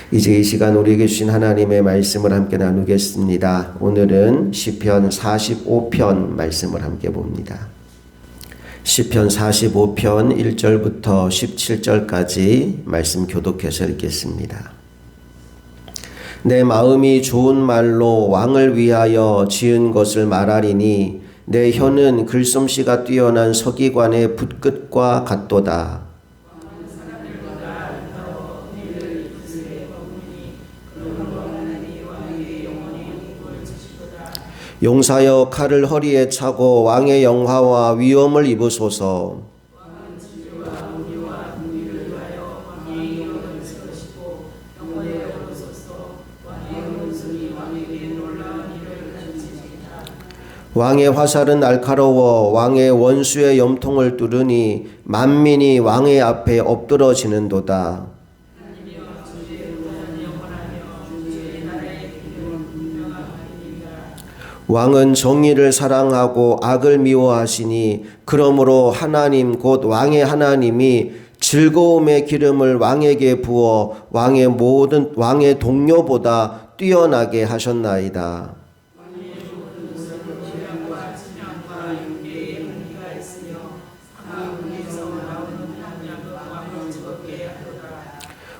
이제 이 시간 우리에게 주신 하나님의 말씀을 함께 나누겠습니다. 오늘은 시편 45편 말씀을 함께 봅니다. 시편 45편 1절부터 17절까지 말씀 교독해서 읽겠습니다. 내 마음이 좋은 말로 왕을 위하여 지은 것을 말하리니 내 혀는 글솜씨가 뛰어난 서기관의 붓끝과 같도다. 용사여 칼을 허리에 차고 왕의 영화와 위엄을 입으소서. 왕의 화살은 날카로워 왕의 원수의 염통을 뚫으니 만민이 왕의 앞에 엎드러지는도다. 왕은 정의를 사랑하고 악을 미워하시니 그러므로 하나님 곧 왕의 하나님이 즐거움의 기름을 왕에게 부어 왕의 동료보다 뛰어나게 하셨나이다.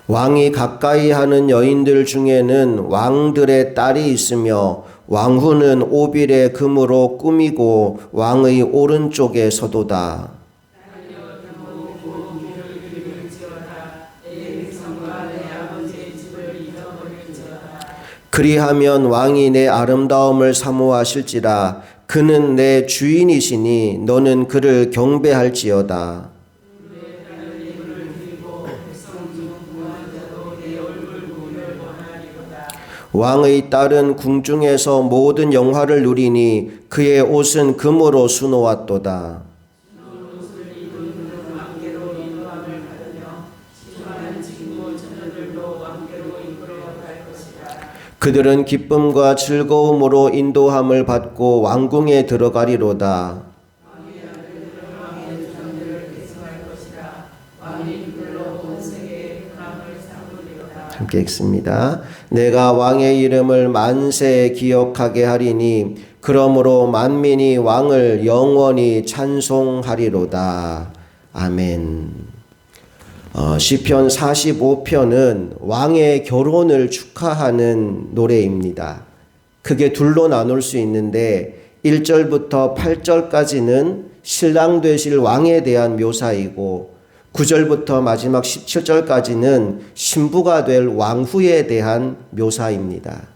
왕이 가까이 하는 여인들 중에는 왕들의 딸이 있으며 왕후는 오빌의 금으로 꾸미고 왕의 오른쪽에 서도다. 그리하면 왕이 내 아름다움을 사모하실지라. 그는 내 주인이시니 너는 그를 경배할지어다. 왕의 딸은 궁중에서 모든 영화를 누리니 그의 옷은 금으로 수놓았도다. 그들은 기쁨과 즐거움으로 인도함을 받고 왕궁에 들어가리로다. 함께 읽습니다. 내가 왕의 이름을 만세 기억하게 하리니 그러므로 만민이 왕을 영원히 찬송하리로다. 아멘. 시편 45편은 왕의 결혼을 축하하는 노래입니다. 크게 둘로 나눌 수 있는데 1절부터 8절까지는 신랑 되실 왕에 대한 묘사이고 9절부터 마지막 17절까지는 신부가 될 왕후에 대한 묘사입니다.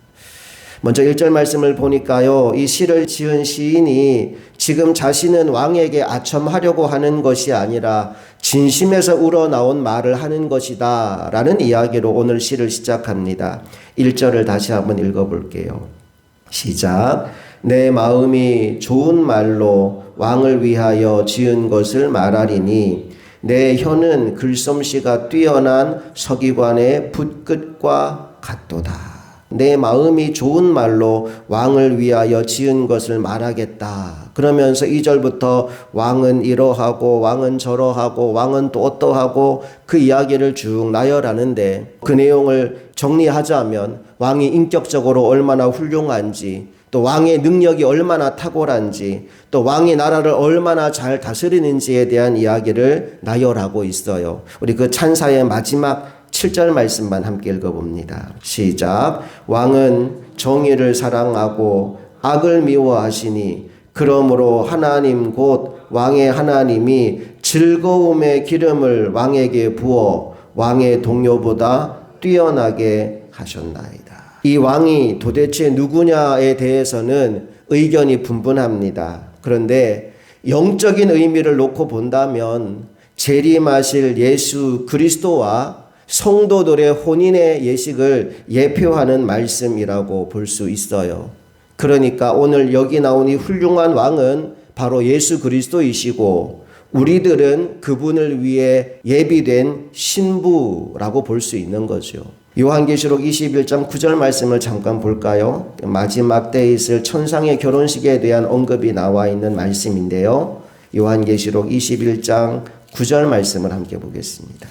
먼저 1절 말씀을 보니까요. 이 시를 지은 시인이 지금 자신은 왕에게 아첨하려고 하는 것이 아니라 진심에서 우러나온 말을 하는 것이다 라는 이야기로 오늘 시를 시작합니다. 1절을 다시 한번 읽어볼게요. 시작. 내 마음이 좋은 말로 왕을 위하여 지은 것을 말하리니 내 혀는 글솜씨가 뛰어난 서기관의 붓끝과 같도다. 내 마음이 좋은 말로 왕을 위하여 지은 것을 말하겠다. 그러면서 2절부터 왕은 이러하고 왕은 저러하고 왕은 또 어떠하고 그 이야기를 쭉 나열하는데 그 내용을 정리하자면 왕이 인격적으로 얼마나 훌륭한지 또 왕의 능력이 얼마나 탁월한지 또 왕이 나라를 얼마나 잘 다스리는지에 대한 이야기를 나열하고 있어요. 우리 그 찬사의 마지막 7절 말씀만 함께 읽어봅니다. 시작. 왕은 정의를 사랑하고 악을 미워하시니 그러므로 하나님 곧 왕의 하나님이 즐거움의 기름을 왕에게 부어 왕의 동료보다 뛰어나게 하셨나이다. 이 왕이 도대체 누구냐에 대해서는 의견이 분분합니다. 그런데 영적인 의미를 놓고 본다면 재림하실 예수 그리스도와 성도들의 혼인의 예식을 예표하는 말씀이라고 볼 수 있어요. 그러니까 오늘 여기 나온 이 훌륭한 왕은 바로 예수 그리스도이시고 우리들은 그분을 위해 예비된 신부라고 볼 수 있는 거죠. 요한계시록 21장 9절 말씀을 잠깐 볼까요? 마지막 때에 있을 천상의 결혼식에 대한 언급이 나와 있는 말씀인데요. 요한계시록 21장 9절 말씀을 함께 보겠습니다.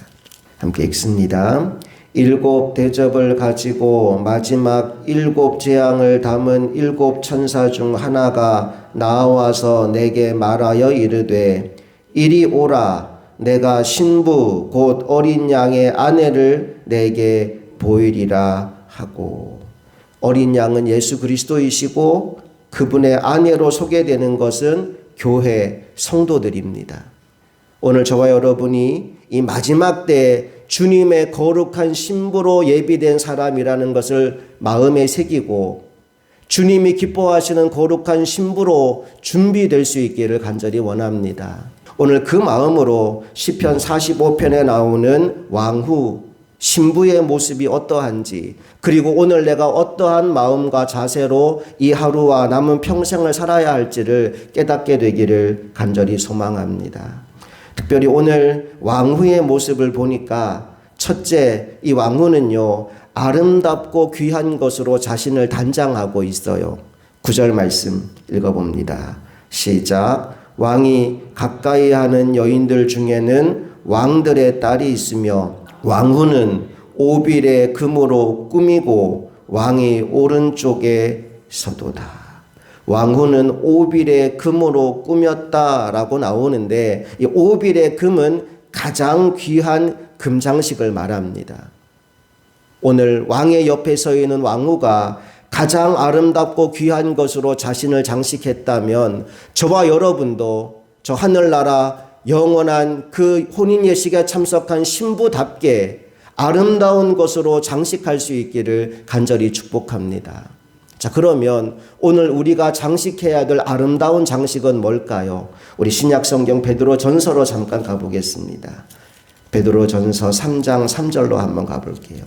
함께 읽습니다. 일곱 대접을 가지고 마지막 일곱 재앙을 담은 일곱 천사 중 하나가 나와서 내게 말하여 이르되 이리 오라. 내가 신부 곧 어린 양의 아내를 내게 보이리라 하고. 어린 양은 예수 그리스도이시고 그분의 아내로 소개되는 것은 교회 성도들입니다. 오늘 저와 여러분이 이 마지막 때 주님의 거룩한 신부로 예비된 사람이라는 것을 마음에 새기고 주님이 기뻐하시는 거룩한 신부로 준비될 수 있기를 간절히 원합니다. 오늘 그 마음으로 시편 45편에 나오는 왕후 신부의 모습이 어떠한지, 그리고 오늘 내가 어떠한 마음과 자세로 이 하루와 남은 평생을 살아야 할지를 깨닫게 되기를 간절히 소망합니다. 특별히 오늘 왕후의 모습을 보니까 첫째, 이 왕후는요 아름답고 귀한 것으로 자신을 단장하고 있어요. 9절 말씀 읽어봅니다. 시작. 왕이 가까이 하는 여인들 중에는 왕들의 딸이 있으며 왕후는 오빌의 금으로 꾸미고 왕이 오른쪽에 서도다. 왕후는 오빌의 금으로 꾸몄다라고 나오는데 이 오빌의 금은 가장 귀한 금장식을 말합니다. 오늘 왕의 옆에 서 있는 왕후가 가장 아름답고 귀한 것으로 자신을 장식했다면 저와 여러분도 저 하늘나라 영원한 그 혼인 예식에 참석한 신부답게 아름다운 것으로 장식할 수 있기를 간절히 축복합니다. 자, 그러면 오늘 우리가 장식해야 될 아름다운 장식은 뭘까요? 우리 신약성경 베드로전서로 잠깐 가보겠습니다. 베드로전서 3장 3절로 한번 가볼게요.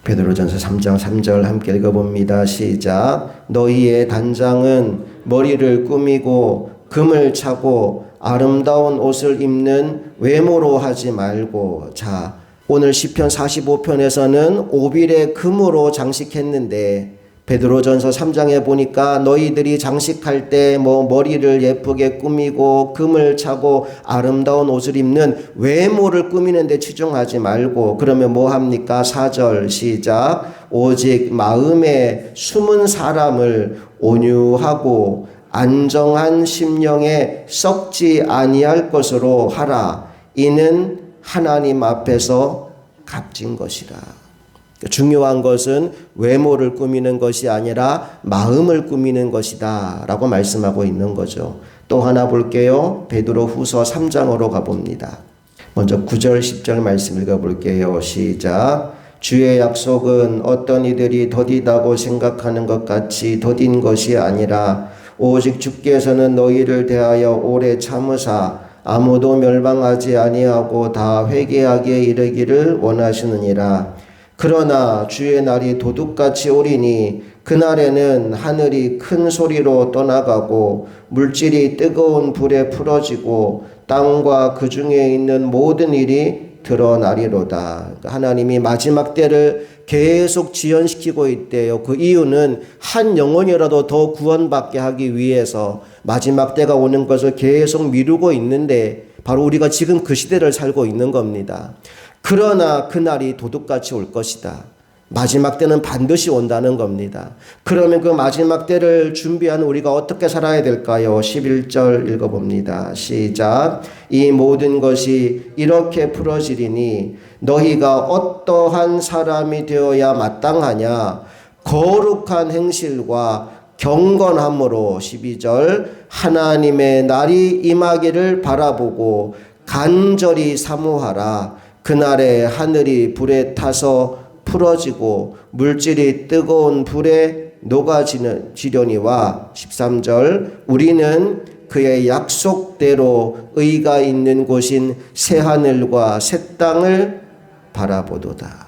베드로전서 3장 3절 함께 읽어봅니다. 시작. 너희의 단장은 머리를 꾸미고 금을 차고 아름다운 옷을 입는 외모로 하지 말고. 자, 오늘 시편 45편에서는 오빌의 금으로 장식했는데 베드로전서 3장에 보니까 너희들이 장식할 때 머리를 예쁘게 꾸미고 금을 차고 아름다운 옷을 입는 외모를 꾸미는 데 치중하지 말고. 그러면 뭐 합니까? 4절 시작. 오직 마음에 숨은 사람을 온유하고 안정한 심령에 썩지 아니할 것으로 하라. 이는 하나님 앞에서 값진 것이라. 중요한 것은 외모를 꾸미는 것이 아니라 마음을 꾸미는 것이다 라고 말씀하고 있는 거죠. 또 하나 볼게요. 베드로 후서 3장으로 가봅니다. 먼저 9절 10절 말씀 읽어볼게요. 시작. 주의 약속은 어떤 이들이 더디다고 생각하는 것 같이 더딘 것이 아니라 오직 주께서는 너희를 대하여 오래 참으사 아무도 멸망하지 아니하고 다 회개하기에 이르기를 원하시느니라. 그러나 주의 날이 도둑같이 오리니 그날에는 하늘이 큰 소리로 떠나가고 물질이 뜨거운 불에 풀어지고 땅과 그 중에 있는 모든 일이 드러나리로다. 하나님이 마지막 때를 계속 지연시키고 있대요. 그 이유는 한 영혼이라도 더 구원받게 하기 위해서 마지막 때가 오는 것을 계속 미루고 있는데 바로 우리가 지금 그 시대를 살고 있는 겁니다. 그러나 그날이 도둑같이 올 것이다. 마지막 때는 반드시 온다는 겁니다. 그러면 그 마지막 때를 준비하는 우리가 어떻게 살아야 될까요? 11절 읽어봅니다. 시작. 이 모든 것이 이렇게 풀어지리니 너희가 어떠한 사람이 되어야 마땅하냐? 거룩한 행실과 경건함으로 12절 하나님의 날이 임하기를 바라보고 간절히 사모하라. 그날에 하늘이 불에 타서 풀어지고 물질이 뜨거운 불에 녹아지려니와 13절 우리는 그의 약속대로 의가 있는 곳인 새하늘과 새 땅을 바라보도다.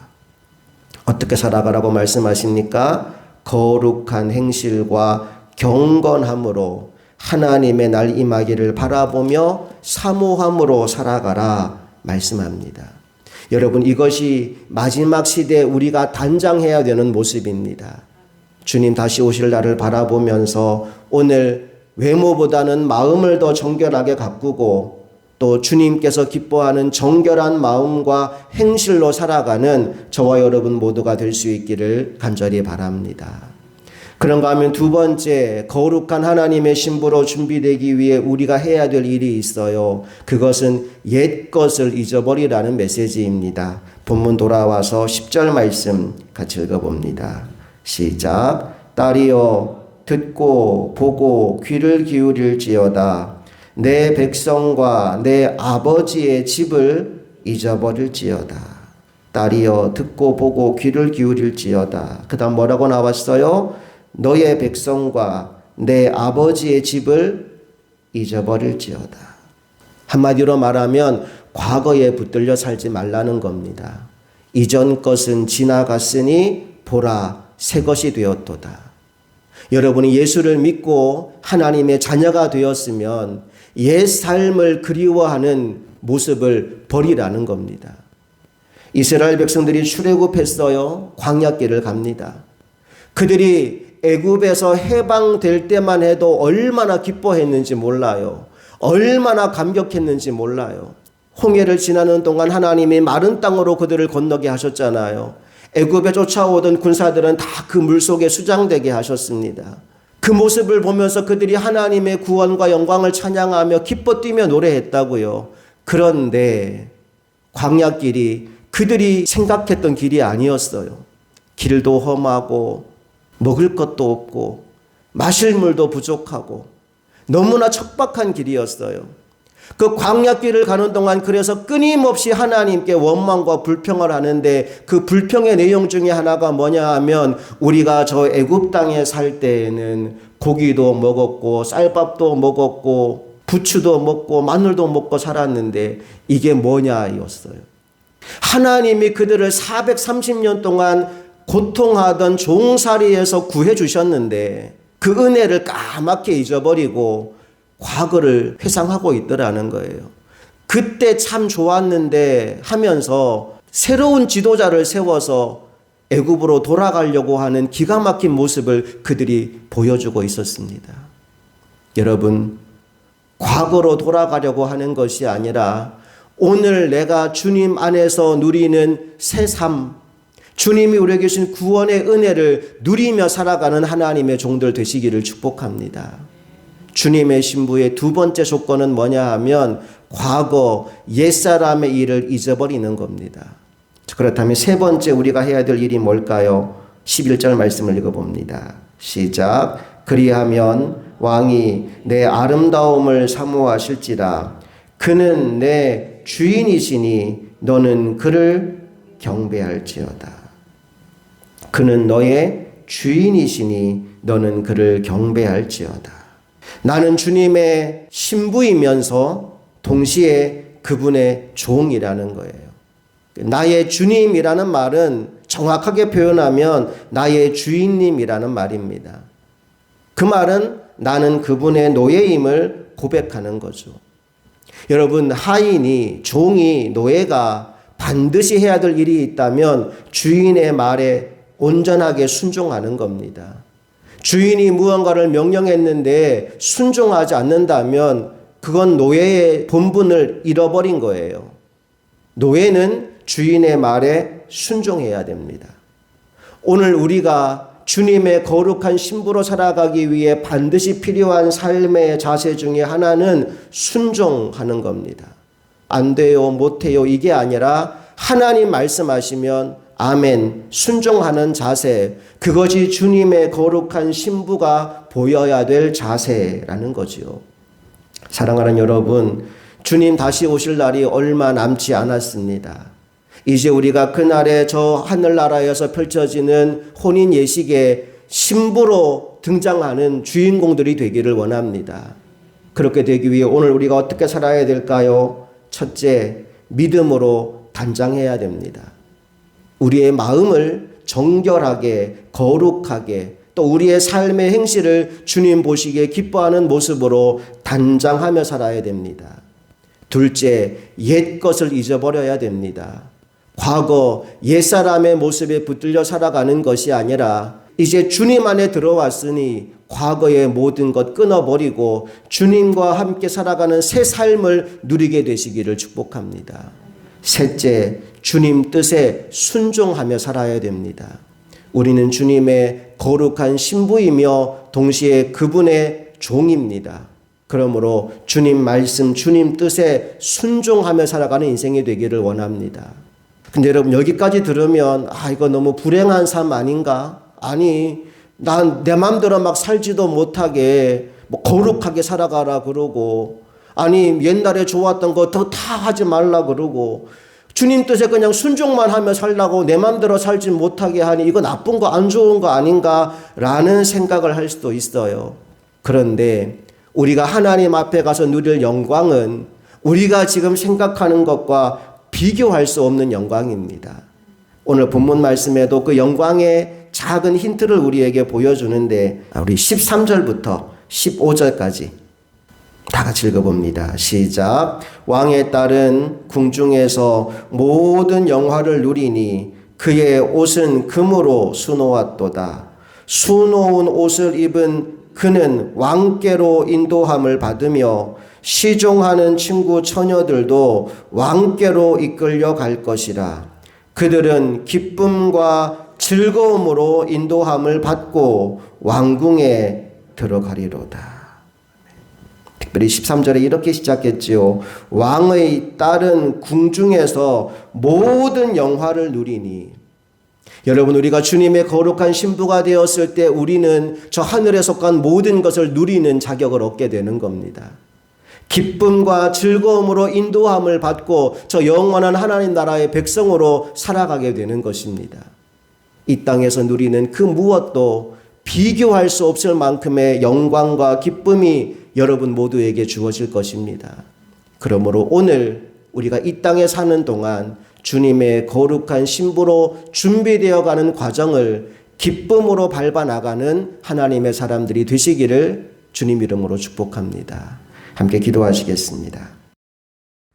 어떻게 살아가라고 말씀하십니까? 거룩한 행실과 경건함으로 하나님의 날 임하기를 바라보며 사모함으로 살아가라 말씀합니다. 여러분, 이것이 마지막 시대에 우리가 단장해야 되는 모습입니다. 주님 다시 오실 날을 바라보면서 오늘 외모보다는 마음을 더 정결하게 가꾸고 또 주님께서 기뻐하는 정결한 마음과 행실로 살아가는 저와 여러분 모두가 될 수 있기를 간절히 바랍니다. 그런가 하면 두 번째, 거룩한 하나님의 신부로 준비되기 위해 우리가 해야 될 일이 있어요. 그것은 옛 것을 잊어버리라는 메시지입니다. 본문 돌아와서 10절 말씀 같이 읽어봅니다. 시작. 딸이여 듣고 보고 귀를 기울일지어다. 내 백성과 내 아버지의 집을 잊어버릴지어다. 딸이여 듣고 보고 귀를 기울일지어다. 그 다음 뭐라고 나왔어요? 너의 백성과 내 아버지의 집을 잊어버릴지어다. 한마디로 말하면 과거에 붙들려 살지 말라는 겁니다. 이전 것은 지나갔으니 보라 새 것이 되었도다. 여러분이 예수를 믿고 하나님의 자녀가 되었으면 옛 삶을 그리워하는 모습을 버리라는 겁니다. 이스라엘 백성들이 출애굽했어요. 광야길을 갑니다. 그들이 애굽에서 해방될 때만 해도 얼마나 기뻐했는지 몰라요. 얼마나 감격했는지 몰라요. 홍해를 지나는 동안 하나님이 마른 땅으로 그들을 건너게 하셨잖아요. 애굽에 쫓아오던 군사들은 다 그 물속에 수장되게 하셨습니다. 그 모습을 보면서 그들이 하나님의 구원과 영광을 찬양하며 기뻐 뛰며 노래했다고요. 그런데 광야길이 그들이 생각했던 길이 아니었어요. 길도 험하고 먹을 것도 없고 마실 물도 부족하고 너무나 척박한 길이었어요. 그 광야길을 가는 동안 그래서 끊임없이 하나님께 원망과 불평을 하는데 그 불평의 내용 중에 하나가 뭐냐 하면 우리가 저 애굽 땅에 살 때에는 고기도 먹었고 쌀밥도 먹었고 부추도 먹고 마늘도 먹고 살았는데 이게 뭐냐였어요. 하나님이 그들을 430년 동안 고통하던 종살이에서 구해 주셨는데 그 은혜를 까맣게 잊어버리고 과거를 회상하고 있더라는 거예요. 그때 참 좋았는데 하면서 새로운 지도자를 세워서 애굽으로 돌아가려고 하는 기가 막힌 모습을 그들이 보여주고 있었습니다. 여러분, 과거로 돌아가려고 하는 것이 아니라 오늘 내가 주님 안에서 누리는 새 삶, 주님이 우리에게 주신 구원의 은혜를 누리며 살아가는 하나님의 종들 되시기를 축복합니다. 주님의 신부의 두 번째 조건은 뭐냐 하면 과거 옛사람의 일을 잊어버리는 겁니다. 그렇다면 세 번째 우리가 해야 될 일이 뭘까요? 11절 말씀을 읽어봅니다. 시작. 그리하면 왕이 내 아름다움을 사모하실지라 그는 내 주인이시니 너는 그를 경배할지어다. 그는 너의 주인이시니 너는 그를 경배할지어다. 나는 주님의 신부이면서 동시에 그분의 종이라는 거예요. 나의 주님이라는 말은 정확하게 표현하면 나의 주인님이라는 말입니다. 그 말은 나는 그분의 노예임을 고백하는 거죠. 여러분, 하인이, 종이, 노예가 반드시 해야 될 일이 있다면 주인의 말에 온전하게 순종하는 겁니다. 주인이 무언가를 명령했는데 순종하지 않는다면 그건 노예의 본분을 잃어버린 거예요. 노예는 주인의 말에 순종해야 됩니다. 오늘 우리가 주님의 거룩한 신부로 살아가기 위해 반드시 필요한 삶의 자세 중에 하나는 순종하는 겁니다. 안 돼요, 못해요 이게 아니라 하나님 말씀하시면 아멘, 순종하는 자세, 그것이 주님의 거룩한 신부가 보여야 될 자세라는 거지요. 사랑하는 여러분, 주님 다시 오실 날이 얼마 남지 않았습니다. 이제 우리가 그날에 저 하늘나라에서 펼쳐지는 혼인 예식에 신부로 등장하는 주인공들이 되기를 원합니다. 그렇게 되기 위해 오늘 우리가 어떻게 살아야 될까요? 첫째, 믿음으로 단장해야 됩니다. 우리의 마음을 정결하게, 거룩하게, 또 우리의 삶의 행실을 주님 보시기에 기뻐하는 모습으로 단장하며 살아야 됩니다. 둘째, 옛 것을 잊어버려야 됩니다. 과거 옛사람의 모습에 붙들려 살아가는 것이 아니라 이제 주님 안에 들어왔으니 과거의 모든 것 끊어버리고 주님과 함께 살아가는 새 삶을 누리게 되시기를 축복합니다. 셋째, 주님 뜻에 순종하며 살아야 됩니다. 우리는 주님의 거룩한 신부이며 동시에 그분의 종입니다. 그러므로 주님 말씀, 주님 뜻에 순종하며 살아가는 인생이 되기를 원합니다. 근데 여러분, 여기까지 들으면 이거 너무 불행한 삶 아닌가? 아니, 난 내 맘대로 막 살지도 못하게 거룩하게 살아가라 그러고, 아니 옛날에 좋았던 거 더 다 하지 말라 그러고, 주님 뜻에 그냥 순종만 하며 살라고 내 맘대로 살지 못하게 하니 이거 나쁜 거 안 좋은 거 아닌가라는 생각을 할 수도 있어요. 그런데 우리가 하나님 앞에 가서 누릴 영광은 우리가 지금 생각하는 것과 비교할 수 없는 영광입니다. 오늘 본문 말씀에도 그 영광의 작은 힌트를 우리에게 보여주는데, 우리 13절부터 15절까지 다 같이 읽어봅니다. 시작. 왕의 딸은 궁중에서 모든 영화를 누리니 그의 옷은 금으로 수놓았도다. 수놓은 옷을 입은 그는 왕께로 인도함을 받으며 시종하는 친구 처녀들도 왕께로 이끌려 갈 것이라. 그들은 기쁨과 즐거움으로 인도함을 받고 왕궁에 들어가리로다. 특별히 13절에 이렇게 시작했지요. 왕의 딸은 궁중에서 모든 영화를 누리니. 여러분, 우리가 주님의 거룩한 신부가 되었을 때 우리는 저 하늘에 속한 모든 것을 누리는 자격을 얻게 되는 겁니다. 기쁨과 즐거움으로 인도함을 받고 저 영원한 하나님 나라의 백성으로 살아가게 되는 것입니다. 이 땅에서 누리는 그 무엇도 비교할 수 없을 만큼의 영광과 기쁨이 여러분 모두에게 주어질 것입니다. 그러므로 오늘 우리가 이 땅에 사는 동안 주님의 거룩한 신부로 준비되어 가는 과정을 기쁨으로 밟아 나가는 하나님의 사람들이 되시기를 주님 이름으로 축복합니다. 함께 기도하시겠습니다.